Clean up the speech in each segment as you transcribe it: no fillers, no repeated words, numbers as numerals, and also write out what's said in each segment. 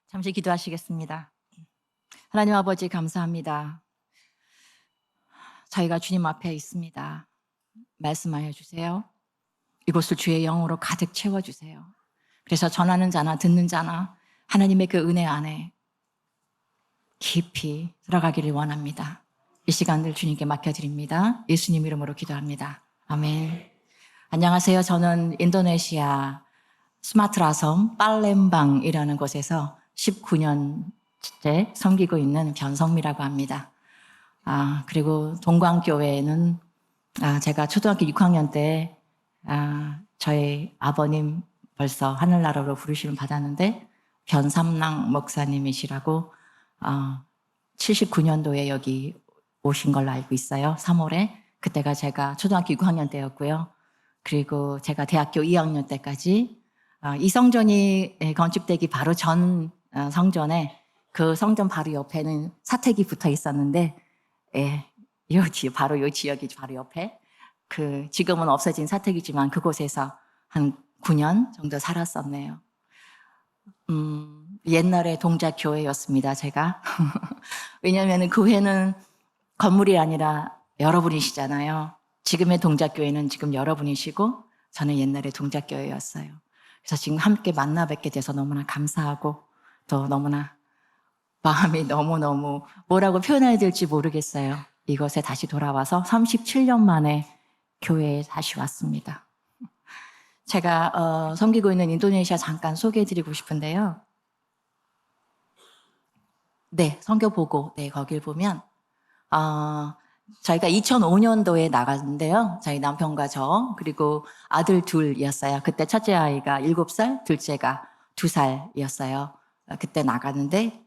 잠시 기도하시겠습니다. 하나님 아버지 감사합니다. 저희가 주님 앞에 있습니다. 말씀하여 주세요. 이곳을 주의 영으로 가득 채워주세요. 그래서 전하는 자나 듣는 자나 하나님의 그 은혜 안에 깊이 들어가기를 원합니다. 이 시간을 주님께 맡겨드립니다. 예수님 이름으로 기도합니다. 아멘. 안녕하세요. 저는 인도네시아 수마트라 섬 팔렘방이라는 곳에서 19년째 섬기고 있는 변성미라고 합니다. 그리고 동광교회에는 제가 초등학교 6학년 때 저희 아버님 벌써 하늘나라로 부르심을 받았는데 변삼랑 목사님이시라고 79년도에 여기 오신 걸로 알고 있어요. 3월에. 그때가 제가 초등학교 6학년 때였고요. 그리고 제가 대학교 2학년 때까지 이 성전이 건축되기 바로 전 성전에 그 성전 바로 옆에는 사택이 붙어 있었는데 바로 요 지역이 바로 옆에 지금은 없어진 사택이지만 그곳에서 한 9년 정도 살았었네요. 옛날에 동작교회였습니다, 제가. 왜냐하면 교회는 건물이 아니라 여러분이시잖아요. 지금의 동작교회는 지금 여러분이시고 저는 옛날에 동작교회였어요. 그래서 지금 함께 만나 뵙게 돼서 너무나 감사하고 또 너무나 마음이 너무너무 뭐라고 표현해야 될지 모르겠어요. 이곳에 다시 돌아와서 37년 만에 교회에 다시 왔습니다. 제가 섬기고 있는 인도네시아 잠깐 소개해드리고 싶은데요. 네, 선교 보고 거길 보면 저희가 2005년도에 나갔는데요. 저희 남편과 저 그리고 아들 둘이었어요. 그때 첫째 아이가 7살, 둘째가 2살이었어요. 그때 나갔는데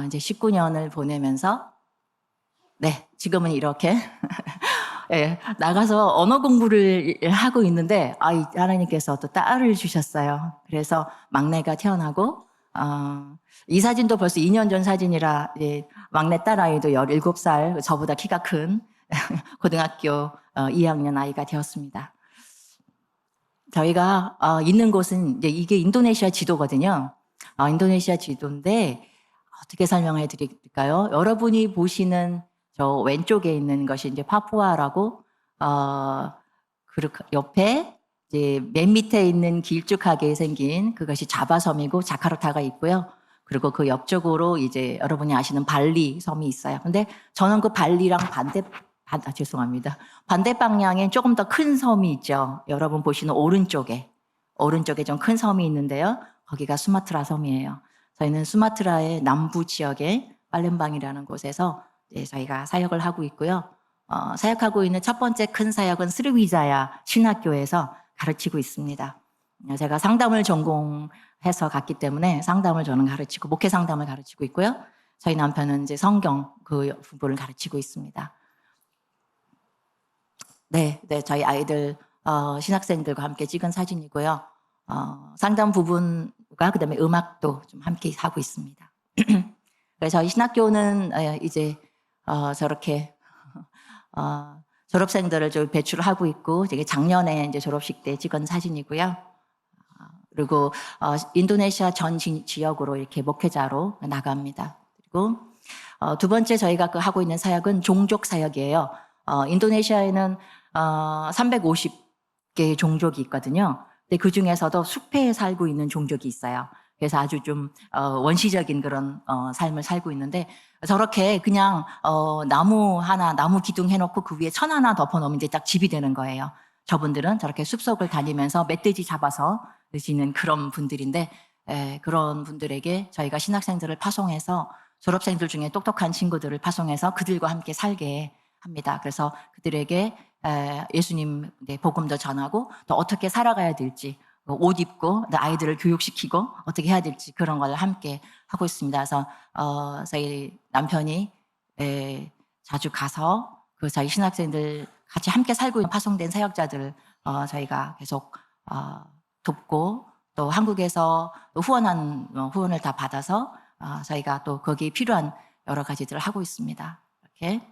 이제 19년을 보내면서 지금은 이렇게 나가서 언어 공부를 하고 있는데 하나님께서 또 딸을 주셨어요. 그래서 막내가 태어나고 이 사진도 벌써 2년 전 사진이라 막내 딸 아이도 17살 저보다 키가 큰 고등학교 2학년 아이가 되었습니다. 저희가 있는 곳은 이게 인도네시아 지도거든요. 인도네시아 지도인데 어떻게 설명해 드릴까요? 여러분이 보시는 저 왼쪽에 있는 것이 이제 파푸아라고 옆에 이제 맨 밑에 있는 길쭉하게 생긴 그것이 자바섬이고 자카르타가 있고요. 그리고 그 옆쪽으로 이제 여러분이 아시는 발리 섬이 있어요. 근데 저는 그 발리랑 죄송합니다. 반대 방향에 조금 더 큰 섬이 있죠. 여러분 보시는 오른쪽에 좀 큰 섬이 있는데요. 거기가 수마트라 섬이에요. 저희는 수마트라의 남부 지역에 팔렘방이라는 곳에서 저희가 사역을 하고 있고요. 사역하고 있는 첫 번째 큰 사역은 스리위자야 신학교에서 가르치고 있습니다. 제가 상담을 전공해서 갔기 때문에 상담을 저는 가르치고 목회 상담을 가르치고 있고요. 저희 남편은 이제 성경 그 부분을 가르치고 있습니다. 저희 아이들 신학생들과 함께 찍은 사진이고요. 상담 부분과 그다음에 음악도 좀 함께 하고 있습니다. 그래서 저희 신학교는 이제 저렇게 졸업생들을 좀 배출을 하고 있고 되게 작년에 이제 졸업식 때 찍은 사진이고요. 그리고 인도네시아 전 지역으로 이렇게 목회자로 나갑니다. 그리고 두 번째 저희가 하고 있는 사역은 종족 사역이에요. 인도네시아에는 350개의 종족이 있거든요. 근데 그 중에서도 숲에 살고 있는 종족이 있어요. 그래서 아주 좀 원시적인 그런 삶을 살고 있는데 저렇게 그냥 나무 기둥 해놓고 그 위에 천 하나 덮어놓으면 이제 딱 집이 되는 거예요. 저분들은 저렇게 숲속을 다니면서 멧돼지 잡아서 지는 그런 분들인데 그런 분들에게 저희가 신학생들을 파송해서 졸업생들 중에 똑똑한 친구들을 파송해서 그들과 함께 살게 합니다. 그래서 그들에게 예수님 복음도 전하고 또 어떻게 살아가야 될지 옷 입고 아이들을 교육시키고 어떻게 해야 될지 그런 걸 함께 하고 있습니다. 그래서 저희 남편이 자주 가서 저희 신학생들 같이 함께 살고 있는 파송된 사역자들 저희가 계속 돕고 또 한국에서 후원을 다 받아서 저희가 또 거기에 필요한 여러 가지들을 하고 있습니다. 이렇게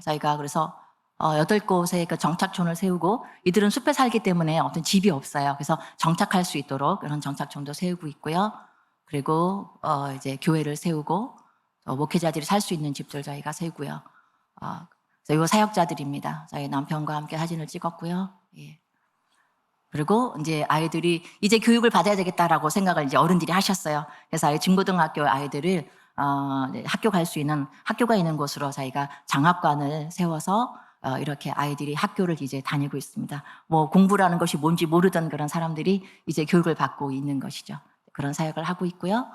저희가 그래서 8곳의 그 정착촌을 세우고 이들은 숲에 살기 때문에 어떤 집이 없어요. 그래서 정착할 수 있도록 그런 정착촌도 세우고 있고요. 그리고 이제 교회를 세우고 목회자들이 살 수 있는 집들 저희가 세우고요. 그래서 이 사역자들입니다. 저희 남편과 함께 사진을 찍었고요. 예. 그리고 이제 아이들이 이제 교육을 받아야 되겠다라고 생각을 이제 어른들이 하셨어요. 그래서 아예 중고등학교 아이들을 학교 갈 수 있는 학교가 있는 곳으로 저희가 장학관을 세워서 이렇게 아이들이 학교를 이제 다니고 있습니다. 뭐 공부라는 것이 뭔지 모르던 그런 사람들이 이제 교육을 받고 있는 것이죠. 그런 사역을 하고 있고요.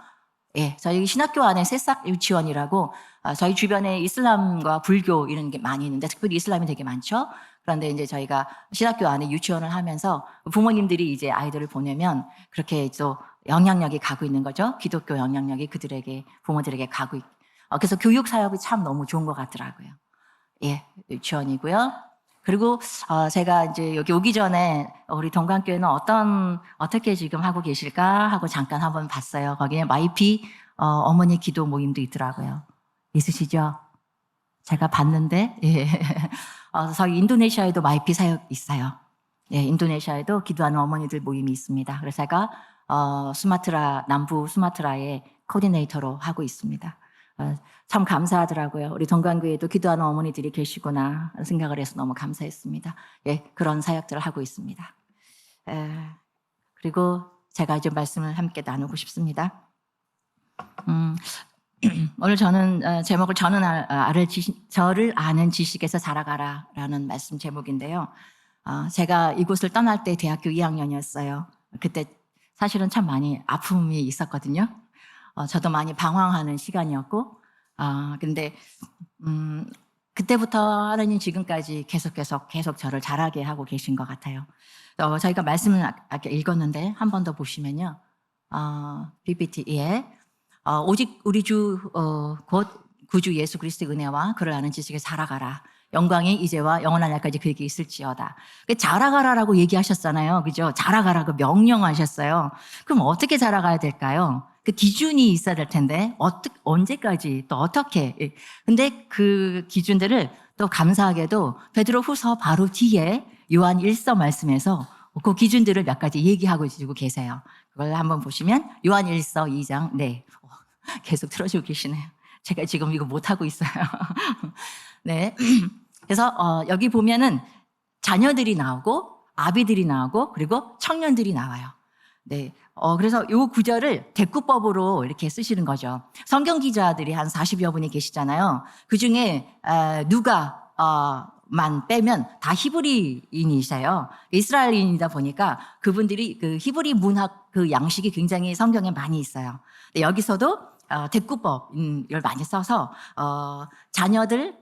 예, 저희 신학교 안에 새싹 유치원이라고 저희 주변에 이슬람과 불교 이런 게 많이 있는데 특별히 이슬람이 되게 많죠. 그런데 이제 저희가 신학교 안에 유치원을 하면서 부모님들이 이제 아이들을 보내면 그렇게 또 영향력이 가고 있는 거죠. 기독교 영향력이 그들에게 부모들에게 가고 그래서 교육 사역이 참 너무 좋은 것 같더라고요. 예, 유치원이고요. 그리고 제가 이제 여기 오기 전에 우리 동관교회는 어떻게 지금 하고 계실까 하고 잠깐 한번 봤어요. 거기에 마이피 어머니 기도 모임도 있더라고요. 있으시죠? 제가 봤는데, 예. 저희 인도네시아에도 마이피 사역 있어요. 예, 인도네시아에도 기도하는 어머니들 모임이 있습니다. 그래서 제가 남부 수마트라의 코디네이터로 하고 있습니다. 참 감사하더라고요. 우리 동관교회에도 기도하는 어머니들이 계시구나 생각을 해서 너무 감사했습니다. 예, 그런 사역들을 하고 있습니다. 그리고 제가 이제 말씀을 함께 나누고 싶습니다. 오늘 저는 제목을 저를 아는 지식에서 자라가라라는 말씀 제목인데요. 제가 이곳을 떠날 때 대학교 2학년이었어요. 그때 사실은 참 많이 아픔이 있었거든요. 저도 많이 방황하는 시간이었고, 근데 그때부터 하나님 지금까지 계속 저를 자라게 하고 계신 것 같아요. 저희가 말씀을 아까 읽었는데 한 번 더 보시면요, PPT에 오직 우리 곧 구주 예수 그리스도의 은혜와 그를 아는 지식에 자라가라. 영광이 이제와 영원한 날까지 그에게 있을지어다. 자라가라라고 얘기하셨잖아요. 그죠? 자라가라고 명령하셨어요. 그럼 어떻게 자라가야 될까요? 그 기준이 있어야 될 텐데 언제까지 또 어떻게? 근데 그 기준들을 또 감사하게도 베드로 후서 바로 뒤에 요한 1서 말씀에서 그 기준들을 몇 가지 얘기하고 주고 계세요. 그걸 한번 보시면 요한 1서 2장 네 계속 틀어주고 계시네요. 제가 지금 이거 못하고 있어요. 네. 그래서 여기 보면은 자녀들이 나오고 아비들이 나오고 그리고 청년들이 나와요. 네. 그래서 이 구절을 대꾸법으로 이렇게 쓰시는 거죠. 성경 기자들이 한 40여 분이 계시잖아요. 그 중에 누가만 빼면 다 히브리인이세요. 이스라엘인이다 보니까 그분들이 그 히브리 문학 그 양식이 굉장히 성경에 많이 있어요. 근데 여기서도 대꾸법을 많이 써서 자녀들에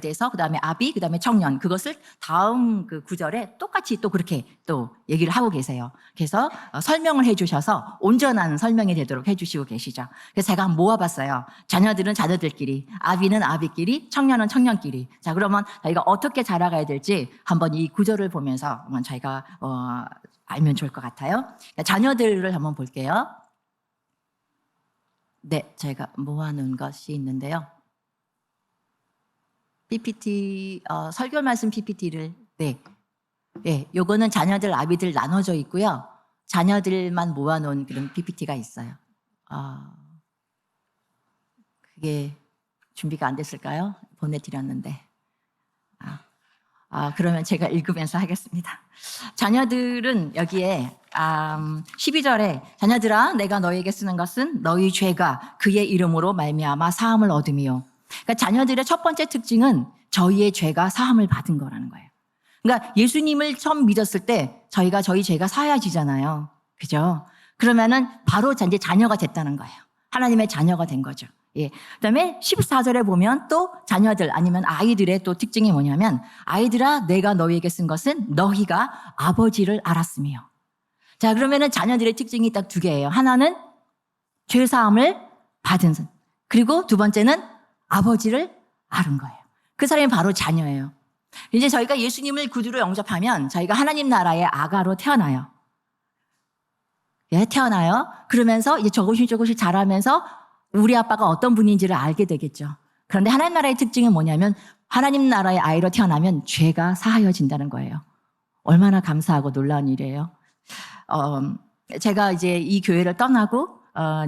대해서 그다음에 아비 그다음에 청년 그것을 다음 그 구절에 똑같이 또 그렇게 또 얘기를 하고 계세요. 그래서 설명을 해주셔서 온전한 설명이 되도록 해주시고 계시죠. 그래서 제가 한번 모아봤어요. 자녀들은 자녀들끼리, 아비는 아비끼리, 청년은 청년끼리. 자 그러면 저희가 어떻게 자라가야 될지 한번 이 구절을 보면서 한번 저희가 알면 좋을 것 같아요. 자녀들을 한번 볼게요. 네, 제가 모아놓은 것이 있는데요. PPT, 설교 말씀 PPT를, 네. 네, 요거는 자녀들, 아비들 나눠져 있고요. 자녀들만 모아놓은 그런 PPT가 있어요. 그게 준비가 안 됐을까요? 보내드렸는데. 그러면 제가 읽으면서 하겠습니다. 자녀들은 여기에 12절에 자녀들아 내가 너희에게 쓰는 것은 너희 죄가 그의 이름으로 말미암아 사함을 얻음이요. 그러니까 자녀들의 첫 번째 특징은 저희의 죄가 사함을 받은 거라는 거예요. 그러니까 예수님을 처음 믿었을 때 저희가 저희 죄가 사야지잖아요. 그죠? 그러면은 바로 이제 자녀가 됐다는 거예요. 하나님의 자녀가 된 거죠. 예. 그다음에 14절에 보면 또 자녀들 아니면 아이들의 또 특징이 뭐냐면 아이들아 내가 너희에게 쓴 것은 너희가 아버지를 알았으며. 자 그러면은 자녀들의 특징이 딱 두 개예요. 하나는 죄사함을 받은 그리고 두 번째는 아버지를 알은 거예요. 그 사람이 바로 자녀예요. 이제 저희가 예수님을 구주로 영접하면 저희가 하나님 나라의 아가로 태어나요. 예, 태어나요. 그러면서 이제 조금씩 자라면서 우리 아빠가 어떤 분인지를 알게 되겠죠. 그런데 하나님 나라의 특징은 뭐냐면 하나님 나라의 아이로 태어나면 죄가 사하여진다는 거예요. 얼마나 감사하고 놀라운 일이에요. 제가 이제 이 교회를 떠나고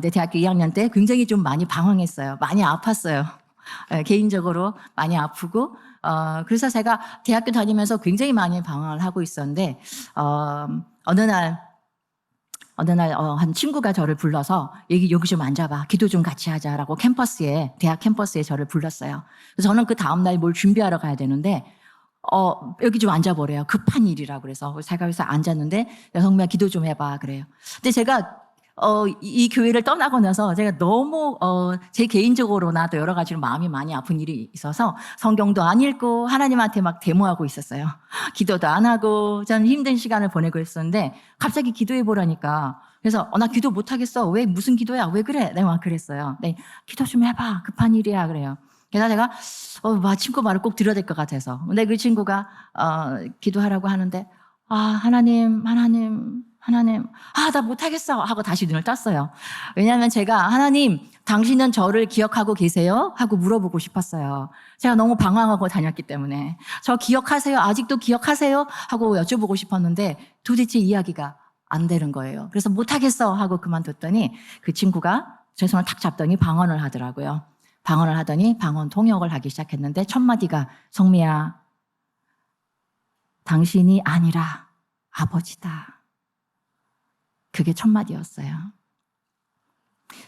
내 대학교 2학년 때 굉장히 좀 많이 방황했어요. 많이 아팠어요. 개인적으로 많이 아프고 그래서 제가 대학교 다니면서 굉장히 많이 방황을 하고 있었는데 어느 날 한 친구가 저를 불러서 여기 좀 앉아봐. 기도 좀 같이 하자라고 대학 캠퍼스에 저를 불렀어요. 그래서 저는 그 다음날 뭘 준비하러 가야 되는데 여기 좀 앉아보래요. 급한 일이라 그래서 제가 여기서 앉았는데 성미야 기도 좀 해봐 그래요. 근데 제가 이 교회를 떠나고 나서 제가 너무 제 개인적으로나 또 여러 가지로 마음이 많이 아픈 일이 있어서 성경도 안 읽고 하나님한테 막 데모하고 있었어요. 기도도 안 하고 저는 힘든 시간을 보내고 있었는데 갑자기 기도해 보라니까 그래서 나 기도 못 하겠어. 왜 무슨 기도야? 왜 그래? 내가 막 그랬어요. 네, 기도 좀 해봐. 급한 일이야 그래요. 그래서 제가 친구 말을 꼭 들어야 될 것 같아서 근데 그 친구가 기도하라고 하는데 하나님 나 못하겠어 하고 다시 눈을 떴어요. 왜냐하면 제가 하나님 당신은 저를 기억하고 계세요? 하고 물어보고 싶었어요. 제가 너무 방황하고 다녔기 때문에 저 기억하세요? 아직도 기억하세요? 하고 여쭤보고 싶었는데 도대체 이야기가 안 되는 거예요. 그래서 못하겠어 하고 그만뒀더니 그 친구가 제 손을 탁 잡더니 방언을 하더라고요. 방언을 하더니 방언 통역을 하기 시작했는데 첫 마디가 성미야 당신이 아니라 아버지다. 그게 첫 마디였어요.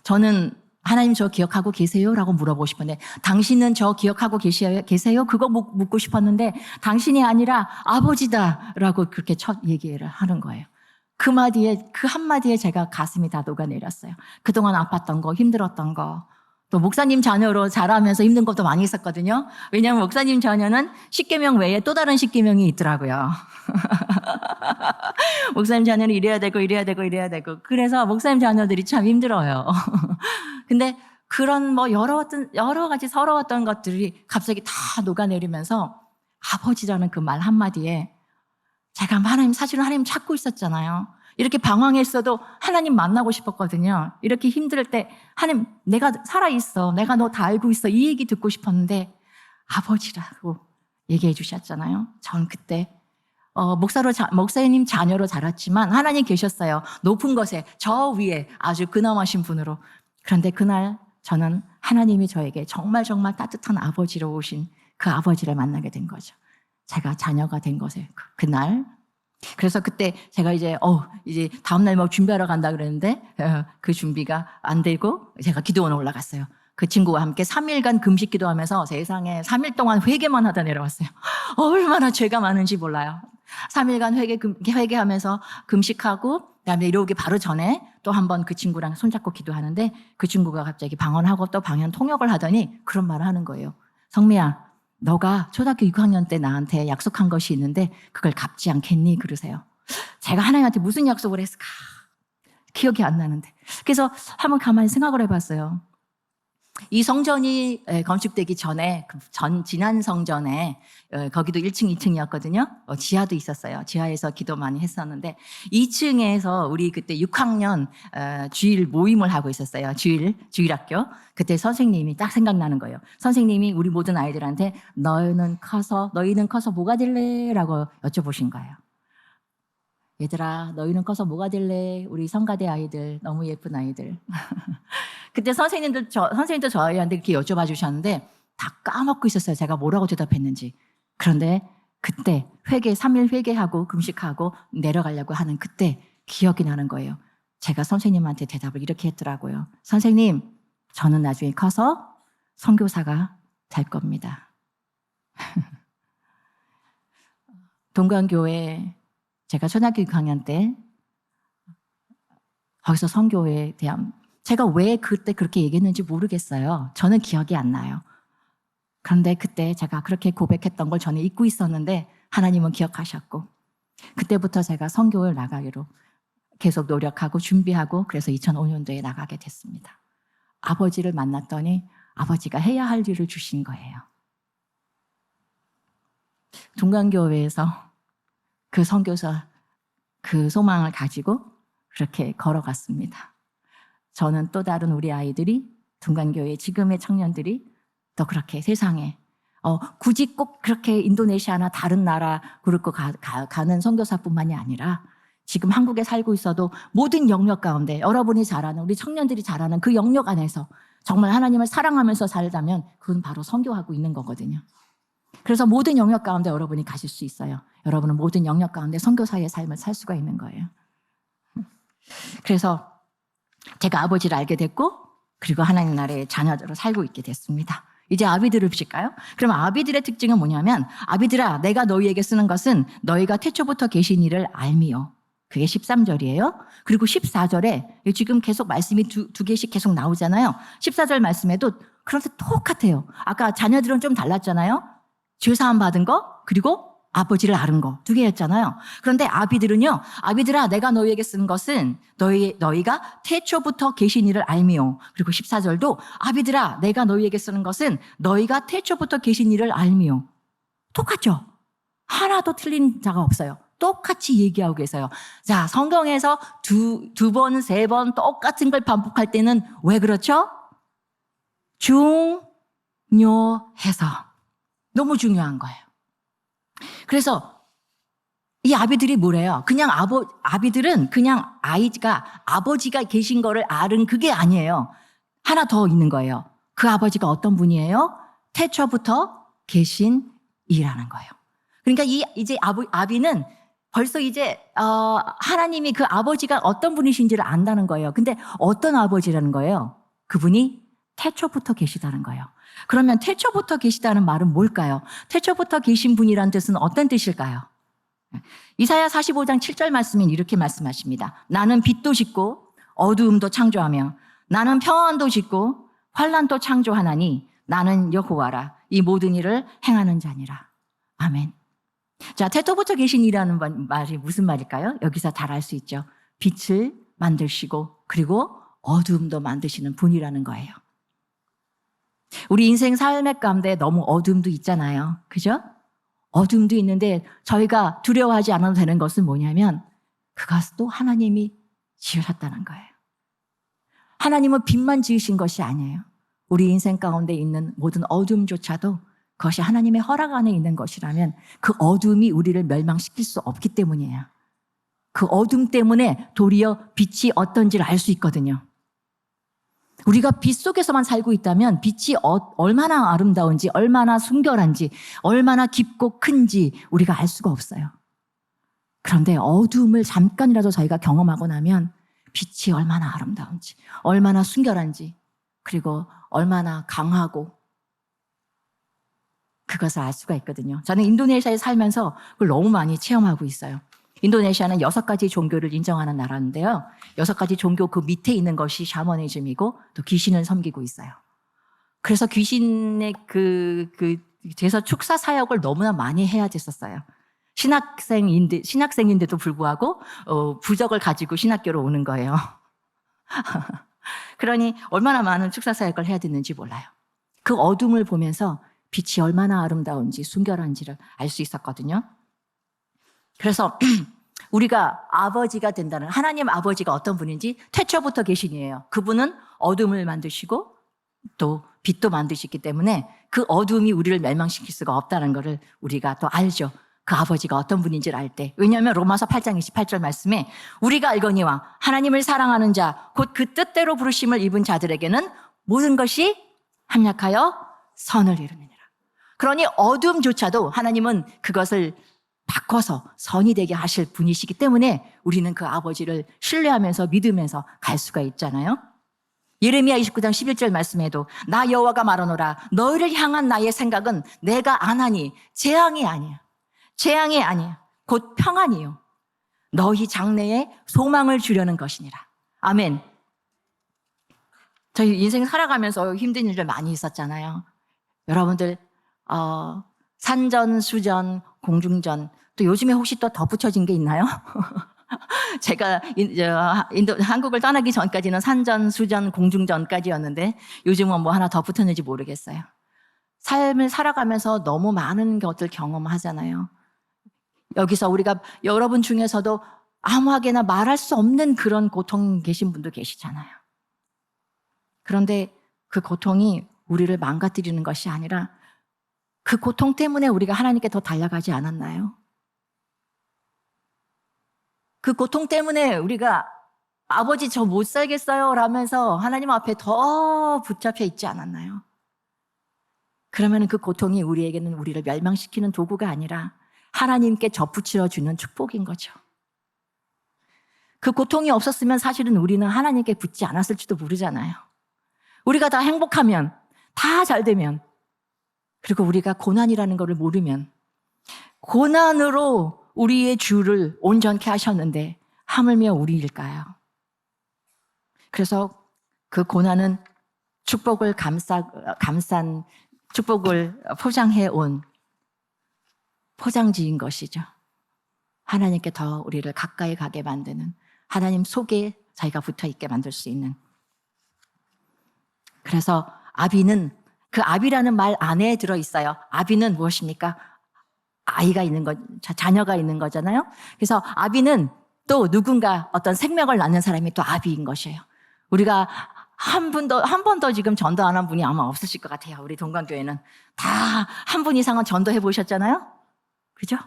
저는 하나님 저 기억하고 계세요? 라고 물어보고 싶었는데 당신은 저 기억하고 계세요? 그거 묻고 싶었는데 당신이 아니라 아버지다 라고 그렇게 첫 얘기를 하는 거예요. 그 한마디에 제가 가슴이 다 녹아내렸어요. 그동안 아팠던 거, 힘들었던 거, 또 목사님 자녀로 자라면서 힘든 것도 많이 있었거든요. 왜냐하면 목사님 자녀는 십계명 외에 또 다른 십계명이 있더라고요. 목사님 자녀는 이래야 되고 그래서 목사님 자녀들이 참 힘들어요. 근데 그런 여러 가지 서러웠던 것들이 갑자기 다 녹아내리면서 아버지라는 그 말 한마디에 제가 사실은 하나님 찾고 있었잖아요. 이렇게 방황했어도 하나님 만나고 싶었거든요. 이렇게 힘들 때 하나님 내가 살아있어. 내가 너 다 알고 있어. 이 얘기 듣고 싶었는데 아버지라고 얘기해 주셨잖아요. 전 그때 목사님 자녀로 자랐지만 하나님 계셨어요. 높은 곳에 저 위에 아주 근엄하신 분으로. 그런데 그날 저는 하나님이 저에게 정말 따뜻한 아버지로 오신 그 아버지를 만나게 된 거죠. 제가 자녀가 된 것에 그날. 그래서 그때 제가 이제 다음날 준비하러 간다 그랬는데 그 준비가 안 되고 제가 기도원에 올라갔어요. 그 친구와 함께 3일간 금식 기도하면서 세상에 3일 동안 회개만 하다 내려왔어요. 얼마나 죄가 많은지 몰라요. 3일간 회개하면서 금식하고 그다음에 이러기 바로 전에 또 한 번 그 친구랑 손잡고 기도하는데 그 친구가 갑자기 방언하고 또 방언 통역을 하더니 그런 말을 하는 거예요. 성미야, 너가 초등학교 6학년 때 나한테 약속한 것이 있는데 그걸 갚지 않겠니? 그러세요. 제가 하나님한테 무슨 약속을 했을까? 기억이 안 나는데. 그래서 한번 가만히 생각을 해봤어요. 이 성전이 건축되기 전에 지난 성전에 거기도 1층, 2층이었거든요. 지하도 있었어요. 지하에서 기도 많이 했었는데 2층에서 우리 그때 6학년 주일 모임을 하고 있었어요. 주일학교. 그때 선생님이 딱 생각나는 거예요. 선생님이 우리 모든 아이들한테 너희는 커서 뭐가 될래? 라고 여쭤보신 거예요. 얘들아, 너희는 커서 뭐가 될래? 우리 성가대 아이들, 너무 예쁜 아이들. 그때 선생님도 저희한테 이렇게 여쭤봐 주셨는데 다 까먹고 있었어요. 제가 뭐라고 대답했는지. 그런데 그때 3일 회개하고 금식하고 내려가려고 하는 그때 기억이 나는 거예요. 제가 선생님한테 대답을 이렇게 했더라고요. 선생님, 저는 나중에 커서 선교사가 될 겁니다. 동관교회 제가 초등학교 6학년 때 거기서 선교에 대한 제가 왜 그때 그렇게 얘기했는지 모르겠어요. 저는 기억이 안 나요. 그런데 그때 제가 그렇게 고백했던 걸 저는 잊고 있었는데 하나님은 기억하셨고 그때부터 제가 선교를 나가기로 계속 노력하고 준비하고 그래서 2005년도에 나가게 됐습니다. 아버지를 만났더니 아버지가 해야 할 일을 주신 거예요. 동관교회에서 그 선교사 그 소망을 가지고 그렇게 걸어갔습니다. 저는 또 다른 우리 아이들이 동관교회 지금의 청년들이 또 그렇게 세상에 굳이 꼭 그렇게 인도네시아나 다른 나라 그렇고 가는 선교사뿐만이 아니라 지금 한국에 살고 있어도 모든 영역 가운데 여러분이 잘하는 우리 청년들이 잘하는 그 영역 안에서 정말 하나님을 사랑하면서 살다면 그건 바로 선교하고 있는 거거든요. 그래서 모든 영역 가운데 여러분이 가실 수 있어요. 여러분은 모든 영역 가운데 선교사의 삶을 살 수가 있는 거예요. 그래서 제가 아버지를 알게 됐고 그리고 하나님 나라의 자녀로 살고 있게 됐습니다. 이제 아비들을 보실까요? 그럼 아비들의 특징은 뭐냐면 아비들아 내가 너희에게 쓰는 것은 너희가 태초부터 계신 이를 알미요. 그게 13절이에요. 그리고 14절에 지금 계속 말씀이 두 개씩 계속 나오잖아요. 14절 말씀에도 그런데 똑같아요. 아까 자녀들은 좀 달랐잖아요. 죄사함 받은 거 그리고 아버지를 아는 거 두 개였잖아요. 그런데 아비들은요. 아비들아 내가 너희에게 쓴 것은 너희가 태초부터 계신 이를 알미요. 그리고 14절도 아비들아 내가 너희에게 쓰는 것은 너희가 태초부터 계신 이를 알미요. 똑같죠? 하나도 틀린 자가 없어요. 똑같이 얘기하고 계세요. 자, 성경에서 두 번, 세 번 똑같은 걸 반복할 때는 왜 그렇죠? 중요해서. 너무 중요한 거예요. 그래서 이 아비들이 뭐래요? 그냥 아비들은 그냥 아버지가 계신 거를 아는 그게 아니에요. 하나 더 있는 거예요. 그 아버지가 어떤 분이에요? 태초부터 계신 이라는 거예요. 그러니까 이제 아비는 벌써 이제 하나님이 그 아버지가 어떤 분이신지를 안다는 거예요. 근데 어떤 아버지라는 거예요? 그분이 태초부터 계시다는 거예요. 그러면 태초부터 계시다는 말은 뭘까요? 태초부터 계신 분이란 뜻은 어떤 뜻일까요? 이사야 45장 7절 말씀은 이렇게 말씀하십니다. 나는 빛도 짓고 어두움도 창조하며 나는 평안도 짓고 환난도 창조하나니 나는 여호와라 이 모든 일을 행하는 자니라. 아멘. 자, 태초부터 계신 이라는 말이 무슨 말일까요? 여기서 잘 알 수 있죠. 빛을 만드시고 그리고 어두움도 만드시는 분이라는 거예요. 우리 인생 삶의 가운데 너무 어둠도 있잖아요. 그죠? 어둠도 있는데 저희가 두려워하지 않아도 되는 것은 뭐냐면 그것도 하나님이 지으셨다는 거예요. 하나님은 빛만 지으신 것이 아니에요. 우리 인생 가운데 있는 모든 어둠조차도 그것이 하나님의 허락 안에 있는 것이라면 그 어둠이 우리를 멸망시킬 수 없기 때문이에요. 그 어둠 때문에 도리어 빛이 어떤지를 알 수 있거든요. 우리가 빛 속에서만 살고 있다면 빛이 얼마나 아름다운지, 얼마나 순결한지, 얼마나 깊고 큰지 우리가 알 수가 없어요. 그런데 어두움을 잠깐이라도 저희가 경험하고 나면 빛이 얼마나 아름다운지, 얼마나 순결한지, 그리고 얼마나 강하고 그것을 알 수가 있거든요. 저는 인도네시아에 살면서 그걸 너무 많이 체험하고 있어요. 인도네시아는 6가지 종교를 인정하는 나라인데요. 6가지 종교 그 밑에 있는 것이 샤머니즘이고 또 귀신을 섬기고 있어요. 그래서 귀신의 그 제서 축사 사역을 너무나 많이 해야 됐었어요. 신학생인데도 불구하고 부적을 가지고 신학교로 오는 거예요. 그러니 얼마나 많은 축사 사역을 해야 됐는지 몰라요. 그 어둠을 보면서 빛이 얼마나 아름다운지 순결한지를 알 수 있었거든요. 그래서 우리가 아버지가 된다는 하나님 아버지가 어떤 분인지 태초부터 계신이에요. 그분은 어둠을 만드시고 또 빛도 만드시기 때문에 그 어둠이 우리를 멸망시킬 수가 없다는 것을 우리가 또 알죠. 그 아버지가 어떤 분인지를 알 때. 왜냐하면 로마서 8장 28절 말씀에 우리가 알거니와 하나님을 사랑하는 자 곧 그 뜻대로 부르심을 입은 자들에게는 모든 것이 합력하여 선을 이룹니다. 그러니 어둠조차도 하나님은 그것을 바꿔서 선이 되게 하실 분이시기 때문에 우리는 그 아버지를 신뢰하면서 믿으면서 갈 수가 있잖아요. 예레미야 29장 11절 말씀에도 나 여호와가 말하노라 너희를 향한 나의 생각은 내가 안하니 재앙이 아니야. 재앙이 아니야. 곧 평안이요. 너희 장래에 소망을 주려는 것이니라. 아멘. 저희 인생 살아가면서 힘든 일들 많이 있었잖아요. 여러분들 산전, 수전, 공중전 또 요즘에 혹시 또 덧붙여진 게 있나요? 제가 한국을 떠나기 전까지는 산전, 수전, 공중전까지였는데 요즘은 뭐 하나 더 붙었는지 모르겠어요. 삶을 살아가면서 너무 많은 것들 경험하잖아요. 여기서 우리가 여러분 중에서도 아무하게나 말할 수 없는 그런 고통 계신 분도 계시잖아요. 그런데 그 고통이 우리를 망가뜨리는 것이 아니라 그 고통 때문에 우리가 하나님께 더 달려가지 않았나요? 그 고통 때문에 우리가 아버지 저 못 살겠어요 라면서 하나님 앞에 더 붙잡혀 있지 않았나요? 그러면 그 고통이 우리에게는 우리를 멸망시키는 도구가 아니라 하나님께 접붙여 주는 축복인 거죠. 그 고통이 없었으면 사실은 우리는 하나님께 붙지 않았을지도 모르잖아요. 우리가 다 행복하면, 다 잘 되면, 그리고 우리가 고난이라는 것을 모르면, 고난으로 우리의 주를 온전케 하셨는데 하물며 우리일까요? 그래서 그 고난은 축복을 감싼 축복을 포장해 온 포장지인 것이죠. 하나님께 더 우리를 가까이 가게 만드는, 하나님 속에 저희가 붙어 있게 만들 수 있는. 그래서 아비는, 그 아비라는 말 안에 들어 있어요. 아비는 무엇입니까? 아이가 있는 것, 자녀가 있는 거잖아요. 그래서 아비는 또 누군가 어떤 생명을 낳는 사람이 또 아비인 것이에요. 우리가 한 번 더 지금 전도 안 한 분이 아마 없으실 것 같아요. 우리 동관교회는 다 한 분 이상은 전도해 보셨잖아요. 그죠?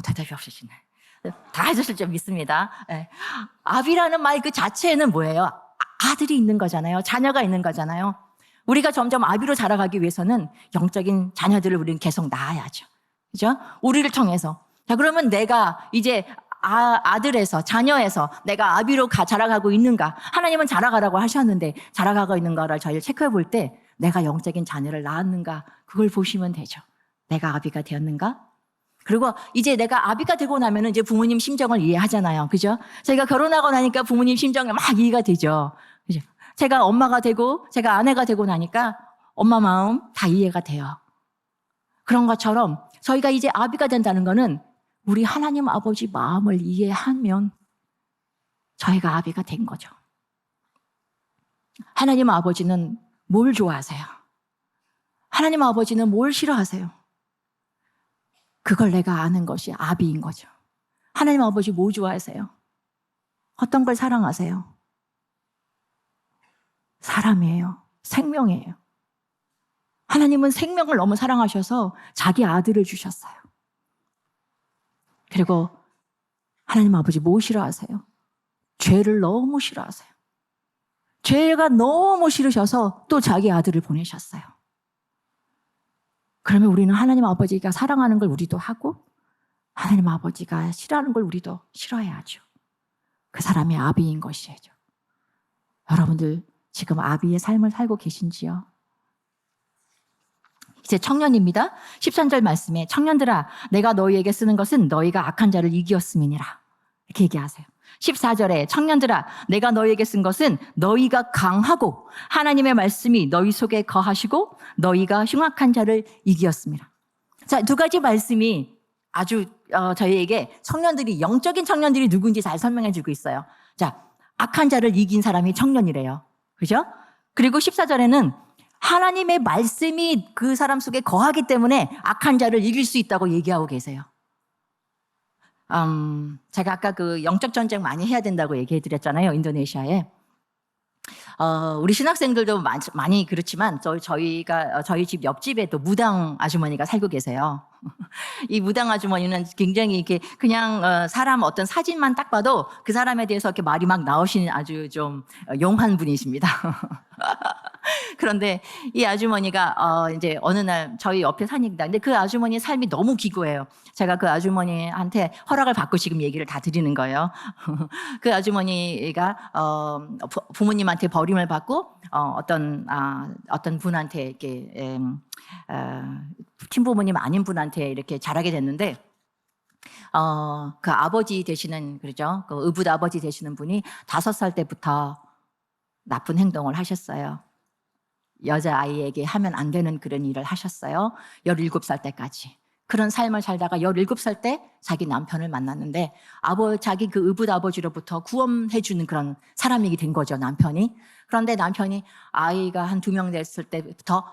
대답이 없으시네. 다 해주실 줄 믿습니다. 네. 아비라는 말 그 자체는 뭐예요? 아들이 있는 거잖아요. 자녀가 있는 거잖아요. 우리가 점점 아비로 자라가기 위해서는 영적인 자녀들을 우리는 계속 낳아야죠. 그죠? 우리를 통해서. 자, 그러면 내가 이제 아들에서, 자녀에서 내가 아비로 자라가고 있는가? 하나님은 자라가라고 하셨는데 자라가고 있는가를 저희를 체크해 볼 때 내가 영적인 자녀를 낳았는가? 그걸 보시면 되죠. 내가 아비가 되었는가? 그리고 이제 내가 아비가 되고 나면은 이제 부모님 심정을 이해하잖아요. 그죠? 저희가 결혼하고 나니까 부모님 심정이 막 이해가 되죠. 그죠? 제가 엄마가 되고 제가 아내가 되고 나니까 엄마 마음 다 이해가 돼요. 그런 것처럼 저희가 이제 아비가 된다는 거는 우리 하나님 아버지 마음을 이해하면 저희가 아비가 된 거죠. 하나님 아버지는 뭘 좋아하세요? 하나님 아버지는 뭘 싫어하세요? 그걸 내가 아는 것이 아비인 거죠. 하나님 아버지 뭐 좋아하세요? 어떤 걸 사랑하세요? 사람이에요. 생명이에요. 하나님은 생명을 너무 사랑하셔서 자기 아들을 주셨어요. 그리고 하나님 아버지 뭐 싫어하세요? 죄를 너무 싫어하세요. 죄가 너무 싫으셔서 또 자기 아들을 보내셨어요. 그러면 우리는 하나님 아버지가 사랑하는 걸 우리도 하고 하나님 아버지가 싫어하는 걸 우리도 싫어해야죠. 그 사람이 아비인 것이죠. 여러분들 지금 아비의 삶을 살고 계신지요? 이제 청년입니다. 13절 말씀에 청년들아 내가 너희에게 쓰는 것은 너희가 악한 자를 이기었음이니라 이렇게 얘기하세요. 14절에 청년들아 내가 너희에게 쓴 것은 너희가 강하고 하나님의 말씀이 너희 속에 거하시고 너희가 흉악한 자를 이기었습니다. 자, 두 가지 말씀이 아주 저희에게 청년들이, 영적인 청년들이 누군지 잘 설명해 주고 있어요. 자, 악한 자를 이긴 사람이 청년이래요. 그죠? 그리고 14절에는 하나님의 말씀이 그 사람 속에 거하기 때문에 악한 자를 이길 수 있다고 얘기하고 계세요. 제가 아까 그 영적 전쟁 많이 해야 된다고 얘기해 드렸잖아요. 인도네시아에. 우리 신학생들도 많이 그렇지만 저희 집 옆집에 또 무당 아주머니가 살고 계세요. 이 무당 아주머니는 굉장히 이렇게 그냥 사람 어떤 사진만 딱 봐도 그 사람에 대해서 이렇게 말이 막 나오시는 아주 좀 용한 분이십니다. 그런데 이 아주머니가 이제 어느 날 저희 옆에 사니까 근데 그 아주머니의 삶이 너무 기구해요. 제가 그 아주머니한테 허락을 받고 지금 얘기를 다 드리는 거예요. 그 아주머니가 부모님한테 버림을 받고 어떤 분한테 이렇게 친부모님 아닌 분한테 이렇게 자라게 됐는데 그 아버지 되시는 그러죠. 그 의붓 아버지 되시는 분이 5살 때부터 나쁜 행동을 하셨어요. 여자아이에게 하면 안 되는 그런 일을 하셨어요. 17살 때까지. 그런 삶을 살다가 17살 때 자기 남편을 만났는데 자기 그 의붓 아버지로부터 구원해 주는 그런 사람이 된 거죠, 남편이. 그런데 남편이 아이가 한 2명 됐을 때부터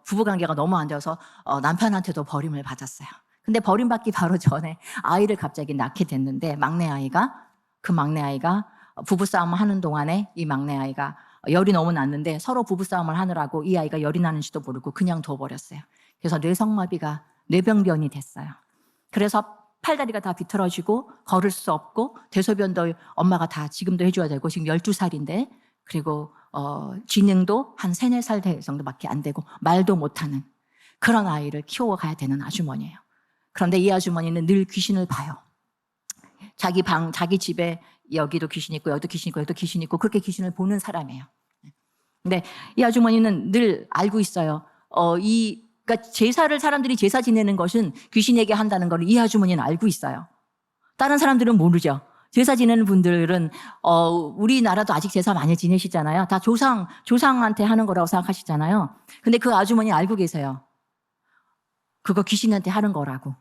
부부관계가 너무 안 되어서 남편한테도 버림을 받았어요. 근데 버림받기 바로 전에 아이를 갑자기 낳게 됐는데 그 막내 아이가 부부싸움을 하는 동안에 이 막내 아이가 열이 너무 났는데 서로 부부싸움을 하느라고 이 아이가 열이 나는지도 모르고 그냥 둬버렸어요. 그래서 뇌성마비가 뇌병변이 됐어요. 그래서 팔다리가 다 비틀어지고 걸을 수 없고 대소변도 엄마가 다 지금도 해줘야 되고 지금 12살인데 그리고 지능도 한 3, 4살 정도밖에 안 되고 말도 못하는 그런 아이를 키워가야 되는 아주머니예요. 그런데 이 아주머니는 늘 귀신을 봐요. 자기 집에 여기도 귀신 있고 여기도 귀신 있고 여기도 귀신 있고 그렇게 귀신을 보는 사람이에요. 근데 이 아주머니는 늘 알고 있어요. 그러니까 사람들이 제사 지내는 것은 귀신에게 한다는 걸 이 아주머니는 알고 있어요. 다른 사람들은 모르죠. 제사 지내는 분들은 우리나라도 아직 제사 많이 지내시잖아요. 다 조상한테 하는 거라고 생각하시잖아요. 근데 그 아주머니 알고 계세요. 그거 귀신한테 하는 거라고.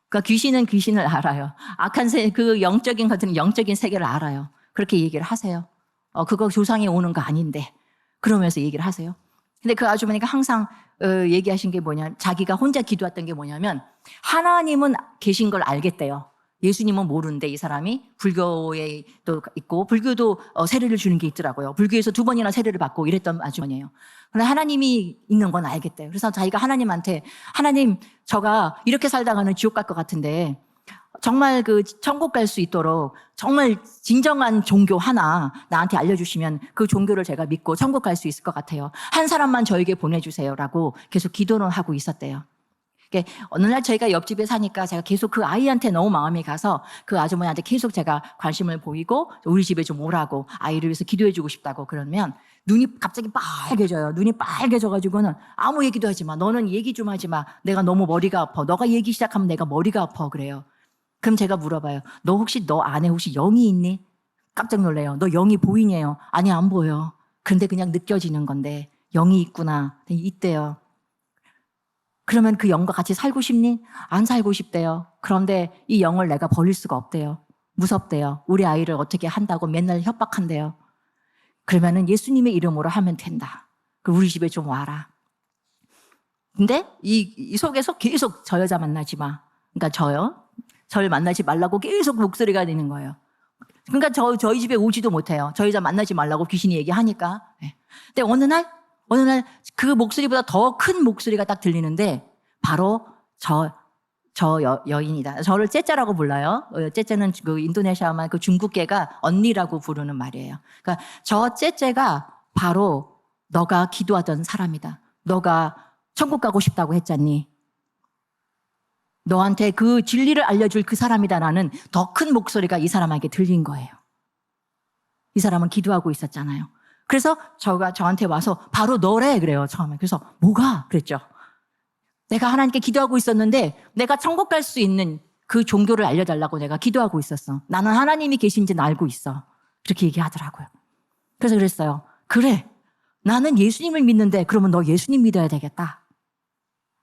그러니까 귀신은 귀신을 알아요. 악한 그 영적인 것들은 영적인 세계를 알아요. 그렇게 얘기를 하세요. 그거 조상이 오는 거 아닌데. 그러면서 얘기를 하세요. 근데 그 아주머니가 항상 얘기하신 게 자기가 혼자 기도했던 게 뭐냐면 하나님은 계신 걸 알겠대요. 예수님은 모르는데 이 사람이 불교에 또 있고 불교도 세례를 주는 게 있더라고요. 불교에서 2번이나 세례를 받고 이랬던 아주머니예요. 그런데 하나님이 있는 건 알겠대요. 그래서 자기가 하나님한테 하나님 저가 이렇게 살다가는 지옥 갈 것 같은데 정말 그 천국 갈 수 있도록 정말 진정한 종교 하나 나한테 알려주시면 그 종교를 제가 믿고 천국 갈 수 있을 것 같아요. 한 사람만 저에게 보내주세요라고 계속 기도를 하고 있었대요. 어느 날 저희가 옆집에 사니까 제가 계속 그 아이한테 너무 마음이 가서 그 아주머니한테 계속 제가 관심을 보이고 우리 집에 좀 오라고 아이를 위해서 기도해주고 싶다고 그러면 눈이 갑자기 빨개져요. 눈이 빨개져가지고는 아무 얘기도 하지 마. 너는 얘기 좀 하지 마. 내가 너무 머리가 아파. 너가 얘기 시작하면 내가 머리가 아파. 그래요. 그럼 제가 물어봐요. 너 안에 혹시 영이 있니? 깜짝 놀래요. 너 영이 보이냐요? 아니 안 보여. 근데 그냥 느껴지는 건데 영이 있구나. 있대요. 그러면 그 영과 같이 살고 싶니? 안 살고 싶대요. 그런데 이 영을 내가 버릴 수가 없대요. 무섭대요. 우리 아이를 어떻게 한다고 맨날 협박한대요. 그러면은 예수님의 이름으로 하면 된다. 우리 집에 좀 와라. 근데 이 속에서 계속 저 여자 만나지 마. 그러니까 저를 만나지 말라고 계속 목소리가 되는 거예요. 그러니까 저희 집에 오지도 못해요. 저 여자 만나지 말라고 귀신이 얘기하니까. 근데 어느 날 그 목소리보다 더 큰 목소리가 딱 들리는데 바로 여인이다. 저를 째째라고 불러요. 째째는 그 인도네시아만 그 중국계가 언니라고 부르는 말이에요. 그러니까 저 째째가 바로 너가 기도하던 사람이다. 너가 천국 가고 싶다고 했잖니. 너한테 그 진리를 알려줄 그 사람이다라는 더 큰 목소리가 이 사람에게 들린 거예요. 이 사람은 기도하고 있었잖아요. 그래서 저한테 와서 바로 너래 그래요 처음에. 그래서 뭐가? 그랬죠. 내가 하나님께 기도하고 있었는데 내가 천국 갈 수 있는 그 종교를 알려달라고 내가 기도하고 있었어. 나는 하나님이 계신지는 알고 있어. 그렇게 얘기하더라고요. 그래서 그랬어요. 그래 나는 예수님을 믿는데 그러면 너 예수님 믿어야 되겠다.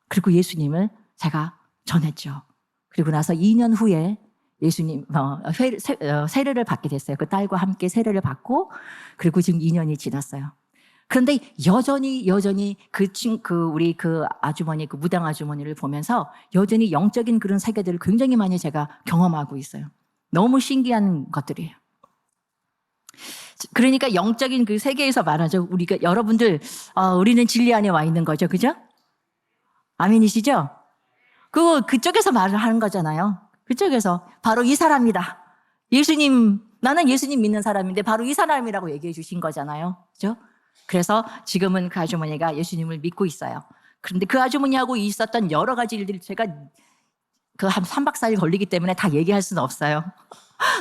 그리고 예수님을 제가 전했죠. 그리고 나서 2년 후에 예수님 세례를 받게 됐어요. 그 딸과 함께 세례를 받고 그리고 지금 2년이 지났어요. 그런데 여전히 우리 그 아주머니 그 무당 아주머니를 보면서 여전히 영적인 그런 세계들을 굉장히 많이 제가 경험하고 있어요. 너무 신기한 것들이에요. 그러니까 영적인 그 세계에서 말하죠. 여러분들 우리는 진리 안에 와 있는 거죠, 그죠? 아멘이시죠? 그쪽에서 말을 하는 거잖아요. 그쪽에서 바로 이 사람이다. 나는 예수님 믿는 사람인데 바로 이 사람이라고 얘기해 주신 거잖아요. 그죠? 그래서 지금은 그 아주머니가 예수님을 믿고 있어요. 그런데 그 아주머니하고 있었던 여러 가지 일들이 제가 한 3박 4일 걸리기 때문에 다 얘기할 수는 없어요.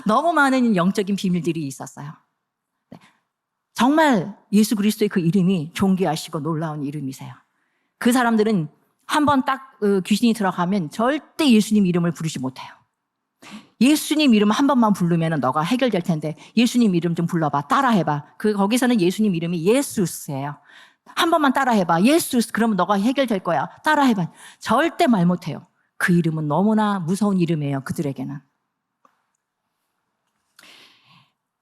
너무 많은 영적인 비밀들이 있었어요. 네. 정말 예수 그리스도의 그 이름이 존귀하시고 놀라운 이름이세요. 그 사람들은 한번 딱 귀신이 들어가면 절대 예수님 이름을 부르지 못해요. 예수님 이름 한 번만 부르면 너가 해결될 텐데 예수님 이름 좀 불러봐. 따라해봐. 거기서는 예수님 이름이 예수스예요. 한 번만 따라해봐. 예수스. 그러면 너가 해결될 거야. 따라해봐. 절대 말 못해요. 그 이름은 너무나 무서운 이름이에요. 그들에게는.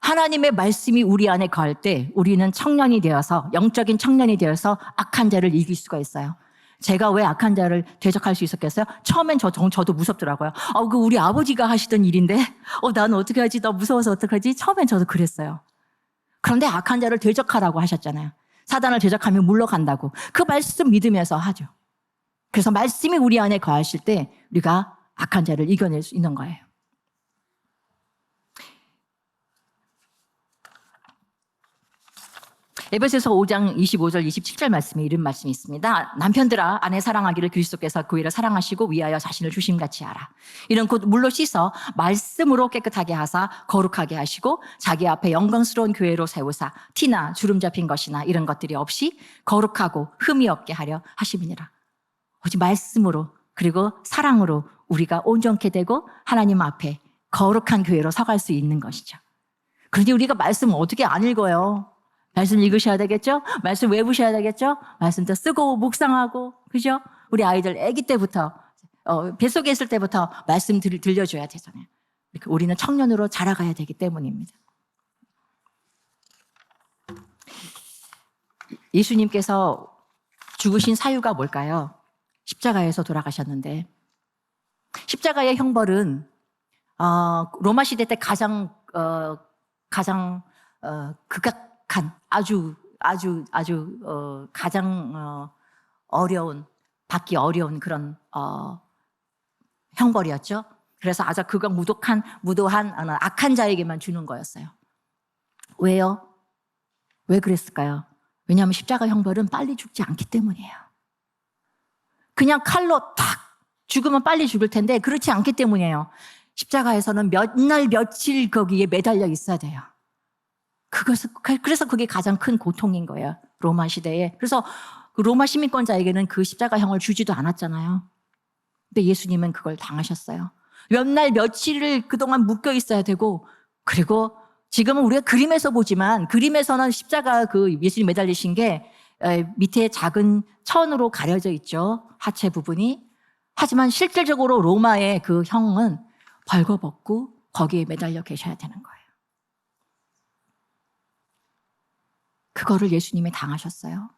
하나님의 말씀이 우리 안에 거할 때 우리는 청년이 되어서 영적인 청년이 되어서 악한 자를 이길 수가 있어요. 제가 왜 악한 자를 대적할 수 있었겠어요? 처음엔 저도 무섭더라고요. 그 우리 아버지가 하시던 일인데, 나는 어떻게 하지? 나 무서워서 어떡하지? 처음엔 저도 그랬어요. 그런데 악한 자를 대적하라고 하셨잖아요. 사단을 대적하면 물러간다고. 그 말씀 믿으면서 하죠. 그래서 말씀이 우리 안에 거하실 때 우리가 악한 자를 이겨낼 수 있는 거예요. 에베소서 5장 25절 27절 말씀에 이런 말씀이 있습니다. 남편들아 아내 사랑하기를 그리스도께서 교회를 사랑하시고 위하여 자신을 주심같이 하라. 이는 곧 물로 씻어 말씀으로 깨끗하게 하사 거룩하게 하시고 자기 앞에 영광스러운 교회로 세우사 티나 주름 잡힌 것이나 이런 것들이 없이 거룩하고 흠이 없게 하려 하심이니라. 오직 말씀으로 그리고 사랑으로 우리가 온전케 되고 하나님 앞에 거룩한 교회로 서갈 수 있는 것이죠. 그런데 우리가 말씀을 어떻게 안 읽어요? 말씀 읽으셔야 되겠죠? 말씀 외우셔야 되겠죠? 말씀도 쓰고 묵상하고, 그죠? 우리 아이들 아기 때부터, 뱃속에 있을 때부터 말씀 들려줘야 되잖아요. 우리는 청년으로 자라가야 되기 때문입니다. 예수님께서 죽으신 사유가 뭘까요? 십자가에서 돌아가셨는데, 십자가의 형벌은 로마 시대 때 가장 극악한 가장 어려운, 받기 어려운 그런 형벌이었죠. 그래서 아주 무도한 악한 자에게만 주는 거였어요. 왜요? 왜 그랬을까요? 왜냐하면 십자가 형벌은 빨리 죽지 않기 때문이에요. 그냥 칼로 탁 죽으면 빨리 죽을 텐데 그렇지 않기 때문이에요. 십자가에서는 몇 날 며칠 거기에 매달려 있어야 돼요. 그래서 그게 가장 큰 고통인 거예요. 로마 시대에. 그래서 그 로마 시민권자에게는 그 십자가형을 주지도 않았잖아요. 근데 예수님은 그걸 당하셨어요. 몇 날 며칠을 그동안 묶여 있어야 되고, 그리고 지금은 우리가 그림에서 보지만 그림에서는 십자가 그 예수님 매달리신 게 밑에 작은 천으로 가려져 있죠. 하체 부분이. 하지만 실질적으로 로마의 그 형은 벌거벗고 거기에 매달려 계셔야 되는 거예요. 그거를 예수님이 당하셨어요.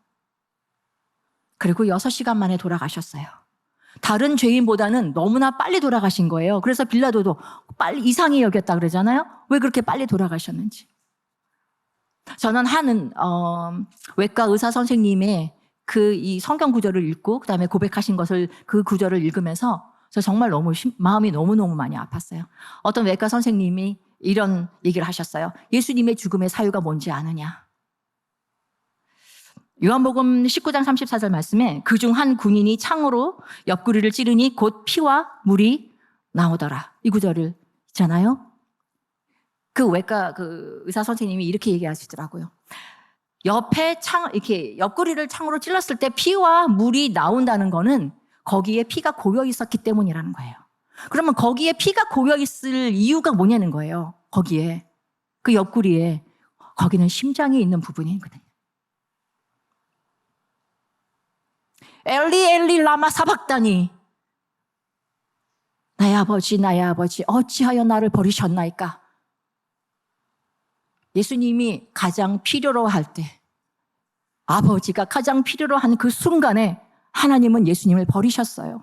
그리고 6시간 만에 돌아가셨어요. 다른 죄인보다는 너무나 빨리 돌아가신 거예요. 그래서 빌라도도 빨리 이상히 여겼다 그러잖아요. 왜 그렇게 빨리 돌아가셨는지. 저는 외과 의사 선생님의 이 성경 구절을 읽고 그다음에 고백하신 것을 그 구절을 읽으면서 저 정말 마음이 너무너무 많이 아팠어요. 어떤 외과 선생님이 이런 얘기를 하셨어요. 예수님의 죽음의 사유가 뭔지 아느냐? 요한복음 19장 34절 말씀에 그중 한 군인이 창으로 옆구리를 찌르니 곧 피와 물이 나오더라. 이 구절을 있잖아요. 그 외과 의사 선생님이 이렇게 얘기하시더라고요. 이렇게 옆구리를 창으로 찔렀을 때 피와 물이 나온다는 거는 거기에 피가 고여 있었기 때문이라는 거예요. 그러면 거기에 피가 고여 있을 이유가 뭐냐는 거예요. 거기에 그 옆구리에 거기는 심장이 있는 부분이거든요. 엘리 엘리 라마 사박다니 나의 아버지 어찌하여 나를 버리셨나이까. 예수님이 가장 필요로 할 때, 아버지가 가장 필요로 한 그 순간에 하나님은 예수님을 버리셨어요.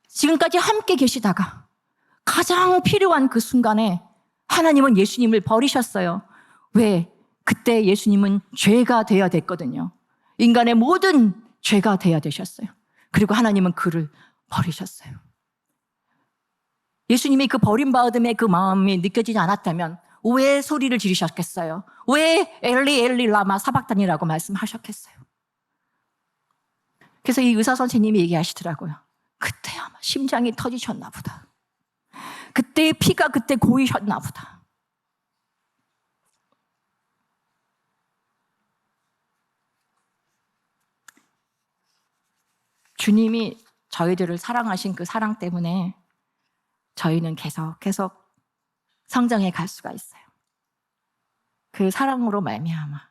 지금까지 함께 계시다가 가장 필요한 그 순간에 하나님은 예수님을 버리셨어요. 왜? 그때 예수님은 죄가 되어야 됐거든요. 인간의 모든 죄가 되어야 되셨어요. 그리고 하나님은 그를 버리셨어요. 예수님이 그 버림받음의 그 마음이 느껴지지 않았다면 왜 소리를 지르셨겠어요? 왜 엘리 엘리 라마 사박단이라고 말씀하셨겠어요? 그래서 이 의사 선생님이 얘기하시더라고요. 그때 아마 심장이 터지셨나 보다. 그때 피가 그때 고이셨나 보다. 주님이 저희들을 사랑하신 그 사랑 때문에 저희는 계속 성장해 갈 수가 있어요. 그 사랑으로 말미암아.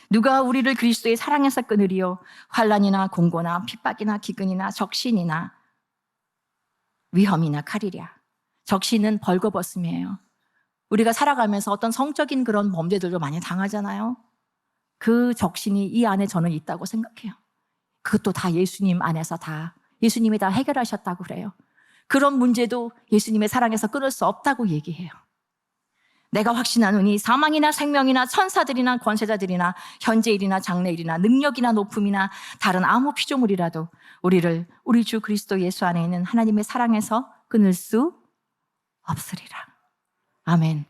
누가 우리를 그리스도의 사랑에서 끊으리요? 환난이나 공고나 핍박이나 기근이나 적신이나 위험이나 칼이랴. 적신은 벌거벗음이에요. 우리가 살아가면서 어떤 성적인 그런 범죄들도 많이 당하잖아요. 그 적신이 이 안에 저는 있다고 생각해요. 그것도 다 예수님 안에서 예수님이 다 해결하셨다고 그래요. 그런 문제도 예수님의 사랑에서 끊을 수 없다고 얘기해요. 내가 확신하노니 사망이나 생명이나 천사들이나 권세자들이나 현재일이나 장래일이나 능력이나 높음이나 다른 아무 피조물이라도 우리를 우리 주 그리스도 예수 안에 있는 하나님의 사랑에서 끊을 수 없으리라. 아멘.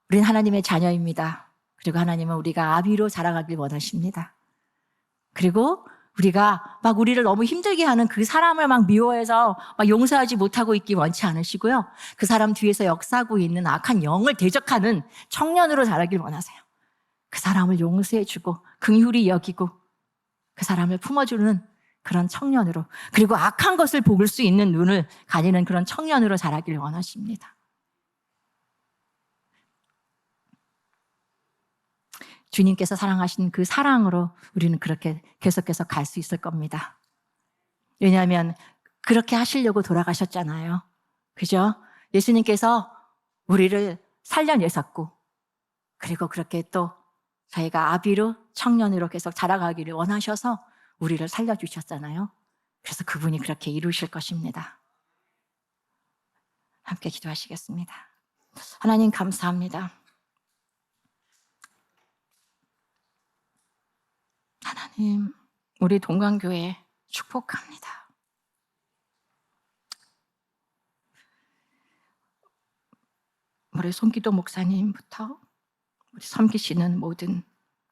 우리는 하나님의 자녀입니다. 그리고 하나님은 우리가 아비로 자라가길 원하십니다. 그리고 우리가 막 우리를 너무 힘들게 하는 그 사람을 막 미워해서 막 용서하지 못하고 있기 원치 않으시고요. 그 사람 뒤에서 역사하고 있는 악한 영을 대적하는 청년으로 자라길 원하세요. 그 사람을 용서해주고 긍휼히 여기고 그 사람을 품어주는 그런 청년으로, 그리고 악한 것을 볼 수 있는 눈을 가지는 그런 청년으로 자라길 원하십니다. 주님께서 사랑하신 그 사랑으로 우리는 그렇게 계속해서 갈 수 있을 겁니다. 왜냐하면 그렇게 하시려고 돌아가셨잖아요. 그죠? 예수님께서 우리를 살려내셨고, 그리고 그렇게 또 저희가 아비로 청년으로 계속 자라가기를 원하셔서 우리를 살려주셨잖아요. 그래서 그분이 그렇게 이루실 것입니다. 함께 기도하시겠습니다. 하나님 감사합니다. 하나님, 우리 동강교회 축복합니다. 우리 손기도 목사님부터 우리 섬기시는 모든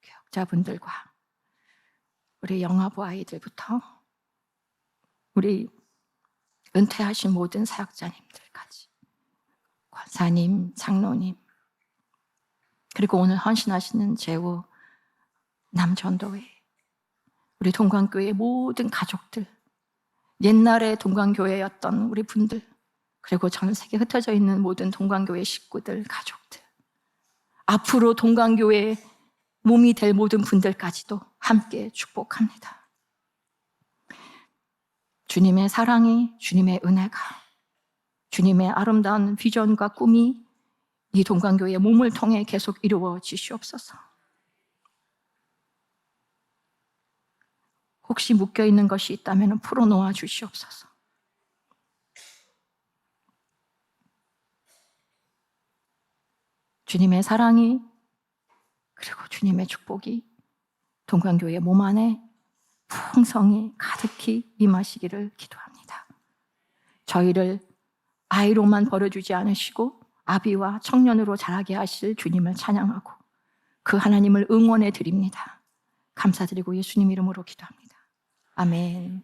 교역자분들과 우리 영화부 아이들부터 우리 은퇴하신 모든 사역자님들까지, 권사님, 장로님, 그리고 오늘 헌신하시는 제우 남전도회, 우리 동강교회의 모든 가족들, 옛날에 동강교회였던 우리 분들, 그리고 전 세계에 흩어져 있는 모든 동강교회 식구들, 가족들, 앞으로 동강교회의 몸이 될 모든 분들까지도 함께 축복합니다. 주님의 사랑이, 주님의 은혜가, 주님의 아름다운 비전과 꿈이 이 동강교회의 몸을 통해 계속 이루어지시옵소서. 혹시 묶여있는 것이 있다면 풀어놓아 주시옵소서. 주님의 사랑이, 그리고 주님의 축복이 동강교회 몸 안에 풍성히 가득히 임하시기를 기도합니다. 저희를 아이로만 버려주지 않으시고 아비와 청년으로 자라게 하실 주님을 찬양하고 그 하나님을 응원해 드립니다. 감사드리고 예수님 이름으로 기도합니다. 아멘.